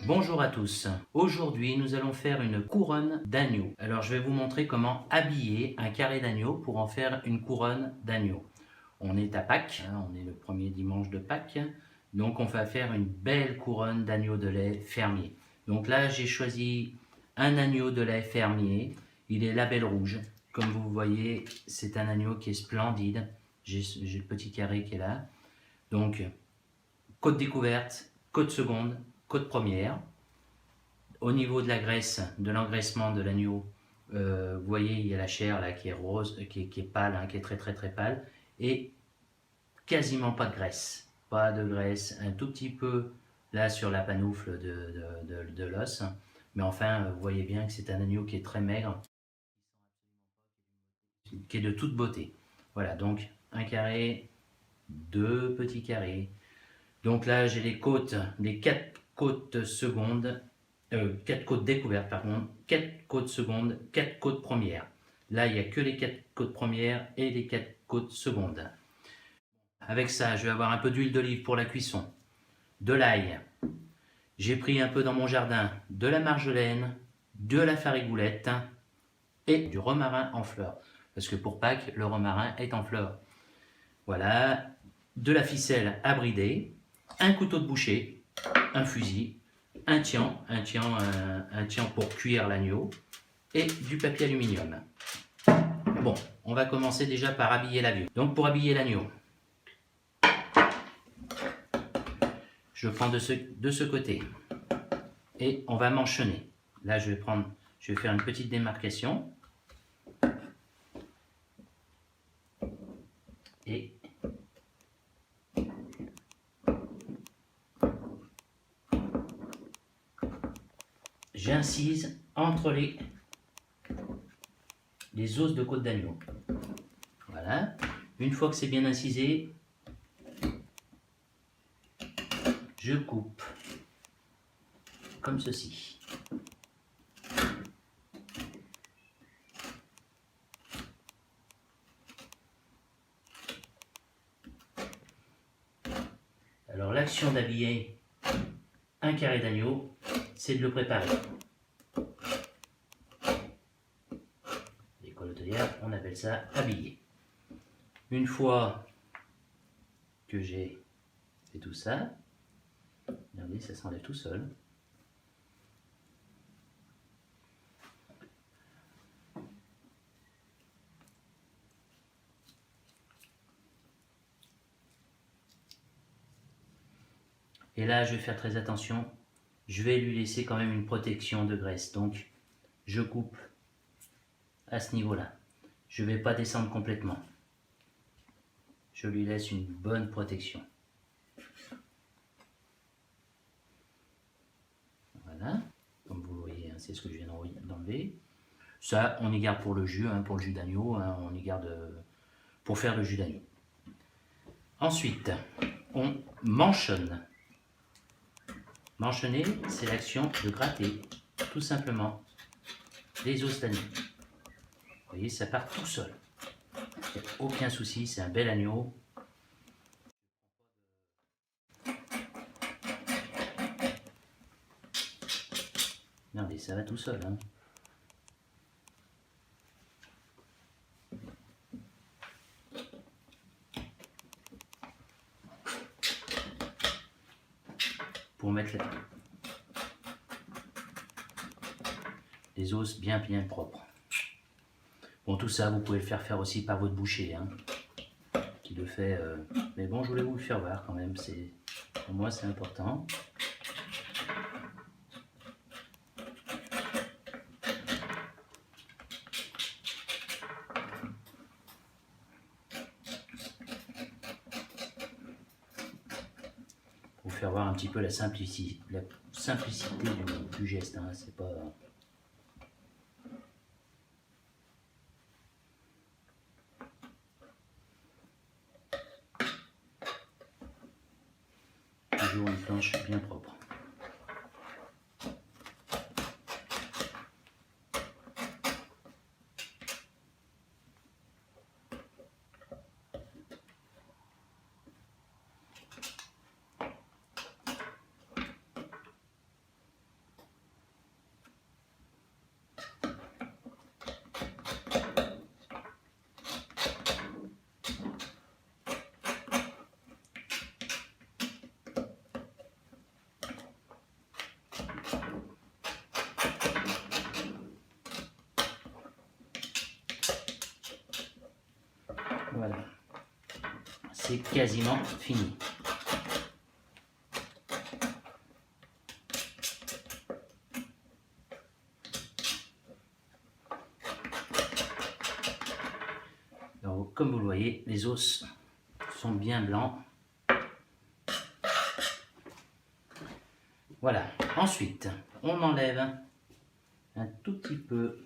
Bonjour à tous. Aujourd'hui, nous allons faire une couronne d'agneau. Alors, je vais vous montrer comment habiller un carré d'agneau pour en faire une couronne d'agneau. On est à Pâques, on est le premier dimanche de Pâques, donc on va faire une belle couronne d'agneau de lait fermier. Donc là, j'ai choisi un agneau de lait fermier. Il est label rouge. Comme vous voyez, c'est un agneau qui est splendide. J'ai le petit carré qui est là. Donc, côte découverte, côte seconde, côte première. Au niveau de la graisse, de l'engraissement de l'agneau, vous voyez, il y a la chair là qui est rose, qui est pâle, hein, qui est très pâle, et quasiment pas de graisse. Pas de graisse, un tout petit peu là sur la panoufle de l'os, mais enfin, vous voyez bien que c'est un agneau qui est très maigre, qui est de toute beauté. Voilà, donc un carré, deux petits carrés. Donc là, j'ai les côtes, les 4 côtes secondes, 4 côtes découvertes, pardon, 4 côtes secondes, 4 côtes premières. Là, il n'y a que les 4 côtes premières et les 4 côtes secondes. Avec ça, je vais avoir un peu d'huile d'olive pour la cuisson, de l'ail. J'ai pris un peu dans mon jardin de la marjolaine, de la farigoulette et du romarin en fleurs. Parce que pour Pâques, le romarin est en fleurs. Voilà, de la ficelle à brider, un couteau de boucher, un fusil, un tian pour cuire l'agneau et du papier aluminium. Bon, on va commencer déjà par habiller l'agneau. Donc pour habiller l'agneau, je prends de ce côté et on va manchonner. Là, je vais faire une petite démarcation et j'incise entre les os de côte d'agneau. Voilà. Une fois que c'est bien incisé, je coupe comme ceci. Alors l'action d'habiller un carré d'agneau, c'est de le préparer. Les colotelières, on appelle ça habiller. Une fois que j'ai fait tout ça, regardez, ça s'enlève tout seul. Et là, je vais faire très attention. Je vais lui laisser quand même une protection de graisse. Donc, je coupe à ce niveau-là. Je ne vais pas descendre complètement. Je lui laisse une bonne protection. Voilà. Comme vous le voyez, c'est ce que je viens d'enlever. Ça, on y garde pour le jus, pour le jus d'agneau. On y garde pour faire le jus d'agneau. Ensuite, on manchonne. Manchonner, c'est l'action de gratter, tout simplement, les os d'agneau. Vous voyez, ça part tout seul. Il n'y a aucun souci, c'est un bel agneau. Regardez, ça va tout seul. Pour mettre les os bien propres. Bon, tout ça, vous pouvez le faire aussi par votre boucher, qui le fait. Mais bon, je voulais vous le faire voir quand même. Pour moi, c'est important. Pour vous faire voir un petit peu la simplicité du geste. C'est pas. Toujours une planche bien propre. c'est quasiment fini. Alors, comme vous le voyez, les os sont bien blancs. Voilà. Ensuite, on enlève un tout petit peu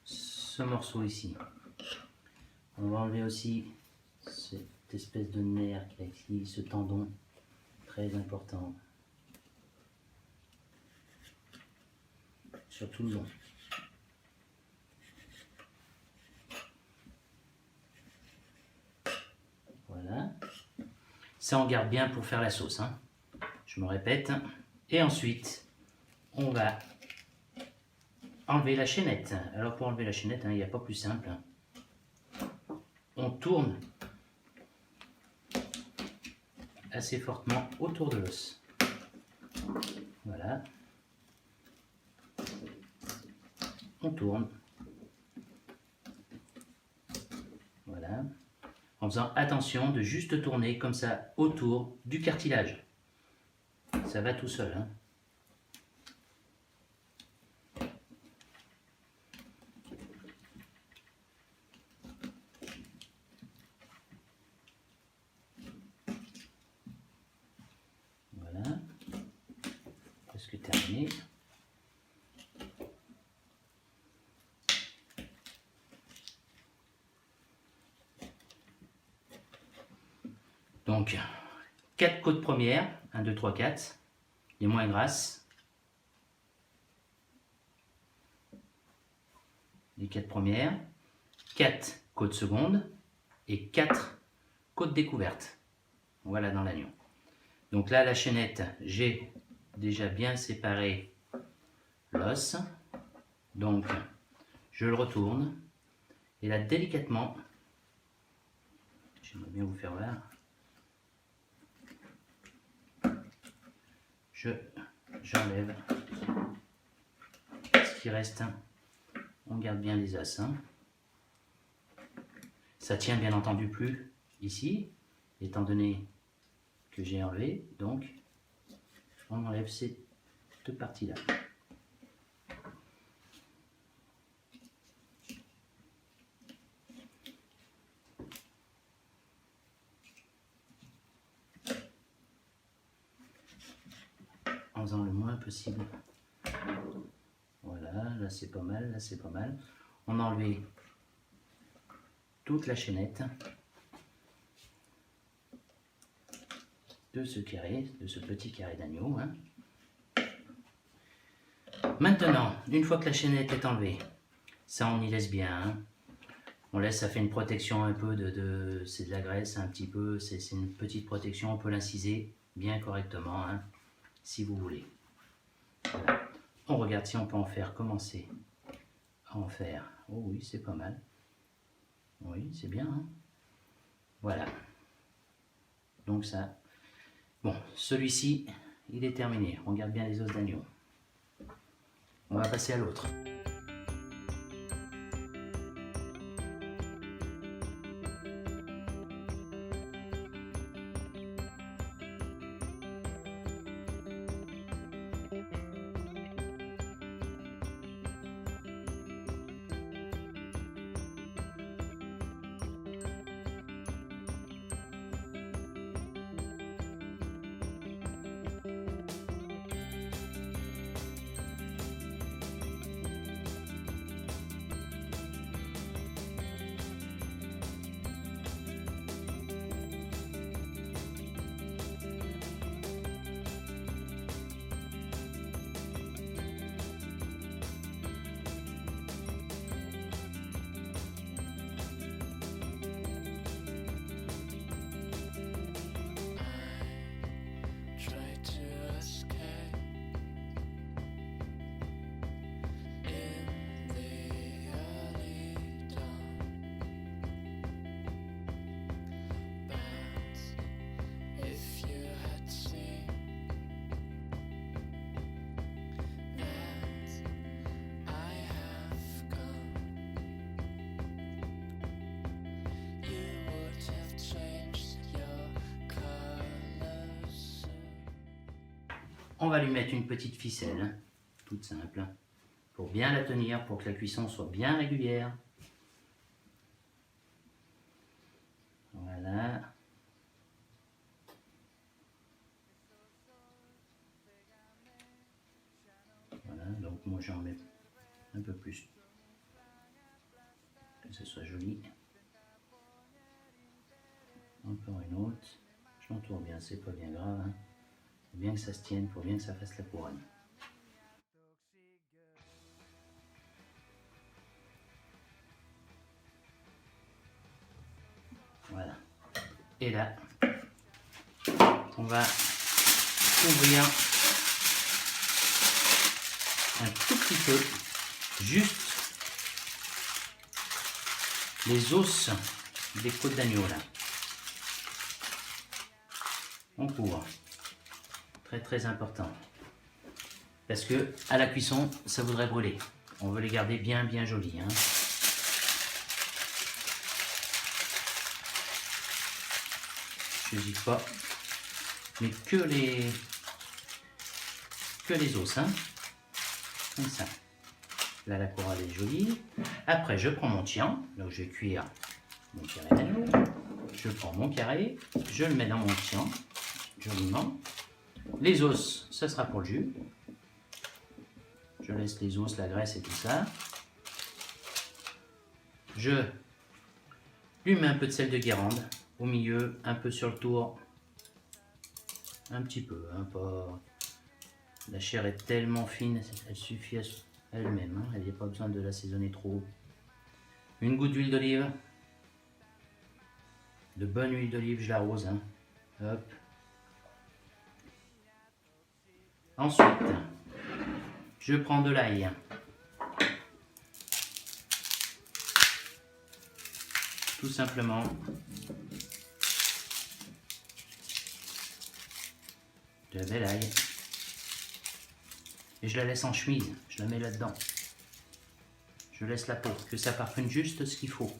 ce morceau ici. On va enlever aussi cette espèce de nerf qui a ici, ce tendon très important sur tout le long. Voilà. Ça on garde bien pour faire la sauce, hein. Je me répète. Et ensuite, on va enlever la chaînette. Alors pour enlever la chaînette, hein, il n'y a pas plus simple. On tourne assez fortement autour de l'os. Voilà. On tourne. Voilà. En faisant attention de juste tourner comme ça autour du cartilage. Ça va tout seul, hein. Voilà. Presque terminé. Donc, 4 côtes premières, 1, 2, 3, 4, les moins grasses. Les 4 premières, 4 côtes secondes et 4 côtes découvertes. Voilà dans l'agneau. Donc là, la chaînette, j'ai déjà bien séparé l'os. Donc, je le retourne. Et là, délicatement, j'aimerais bien vous faire voir. J'enlève ce qui reste. On garde bien les os. Hein. Ça tient bien entendu plus ici, étant donné que j'ai enlevé. Donc, on enlève ces deux parties-là. En faisant le moins possible. Voilà, là c'est pas mal, là c'est pas mal. On a enlevé toute la chaînette de ce carré, de ce petit carré d'agneau. Hein. Maintenant, une fois que la chaînette est enlevée, ça on y laisse bien. Hein. On laisse, ça fait une protection un peu c'est de la graisse un petit peu, c'est une petite protection, on peut l'inciser bien correctement, hein, si vous voulez. Voilà. On regarde si on peut en faire, commencer à en faire. Oh oui, c'est pas mal. Oui, c'est bien. Hein. Voilà. Donc ça. Bon, celui-ci, il est terminé. On garde bien les os d'agneau. On va passer à l'autre. on va lui mettre une petite ficelle, toute simple, pour bien la tenir, pour que la cuisson soit bien régulière. Voilà. Voilà, donc moi j'en mets un peu plus, que ce soit joli. Encore une autre. Je l'entoure bien, c'est pas bien grave. Hein. Faut bien que ça se tienne, faut bien que ça fasse la couronne. Voilà. Et là, on va ouvrir un tout petit peu, juste les os des côtes d'agneau là. On couvre. Très très important. Parce que à la cuisson, ça voudrait brûler. On veut les garder bien bien jolis. Hein. Je n'hésite pas. Mais que les os. Hein. Comme ça. Là, la couronne est jolie. Après, je prends mon tian. Là où je vais cuire mon carré d'agneau. Je prends mon carré. Je le mets dans mon tian. Joliment. Les os, ça sera pour le jus. Je laisse les os, la graisse et tout ça. Je lui mets un peu de sel de Guérande au milieu, un peu sur le tour. Un petit peu, hein, pas... La chair est tellement fine, elle suffit à elle-même. Hein, il n'y a pas besoin de l'assaisonner trop. Une goutte d'huile d'olive. De bonne huile d'olive, je l'arrose. Hein. Hop. Ensuite, je prends de l'ail. Tout simplement. De la belle ail. Et je la laisse en chemise. Je la mets là-dedans. Je laisse la peau, que ça parfume juste ce qu'il faut.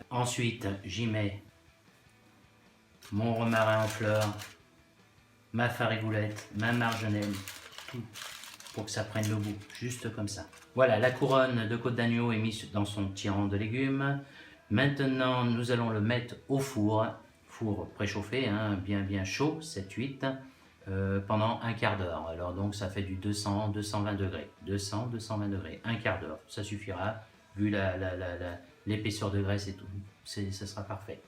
Ensuite, j'y mets mon romarin en fleurs, ma farigoulette, ma marjolaine, tout pour que ça prenne le goût, juste comme ça. Voilà, la couronne de côte d'agneau est mise dans son tirant de légumes. Maintenant, nous allons le mettre au four, four préchauffé, hein, bien chaud, 7-8, pendant un quart d'heure. Alors donc ça fait du 200-220 degrés, 200-220 degrés, un quart d'heure, ça suffira, vu l'épaisseur de graisse et tout, ça sera parfait.